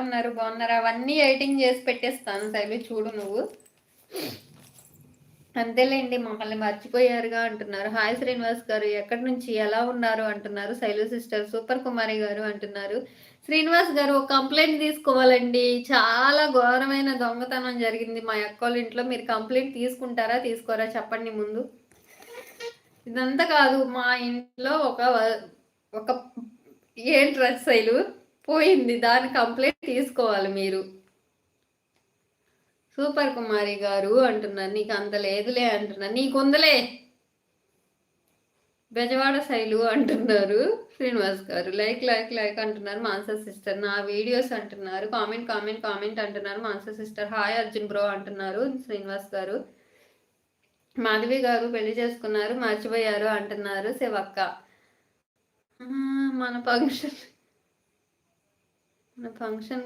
ఉన్నారు? బాగున్నారా? అవన్నీ ఎడిటింగ్ చేసి పెట్టేస్తాను శైలు, చూడు నువ్వు. అంతేలేండి, మమ్మల్ని మర్చిపోయారుగా అంటున్నారు. హాయ్ శ్రీనివాస్ గారు, ఎక్కడి నుంచి ఎలా ఉన్నారు అంటున్నారు. శైలు సిస్టర్, సూపర్ కుమారి గారు అంటున్నారు. శ్రీనివాస్ గారు, ఒక కంప్లైంట్ తీసుకోవాలండి. చాలా ఘోరమైన దొంగతనం జరిగింది మా అక్కోళ్ళ ఇంట్లో. మీరు కంప్లైంట్ తీసుకుంటారా తీసుకోరా చెప్పండి ముందు. ఇదంతా కాదు, మా ఇంట్లో ఒక ఏం డ్రెస్ శైలు పోయింది, దాని కంప్లైంట్ తీసుకోవాలి మీరు. సూపర్ కుమారి గారు అంటున్నారు. నీకు అంత లేదులే అంటున్నారు. నీకుందలే బెజవాడ శైలు అంటున్నారు. శ్రీనివాస్ గారు లైక్ లైక్ లైక్ అంటున్నారు. మాన్సర్ సిస్టర్ నా వీడియోస్ అంటున్నారు. కామెంట్ కామెంట్ కామెంట్ అంటున్నారు. మాన్సర్ సిస్టర్ హాయ్ అర్జున్ బ్రో అంటున్నారు. శ్రీనివాస్ గారు, మాధవి గారు పెళ్లి చేసుకున్నారు మర్చిపోయారు అంటున్నారు. శివక్క, మన ఫంక్షన్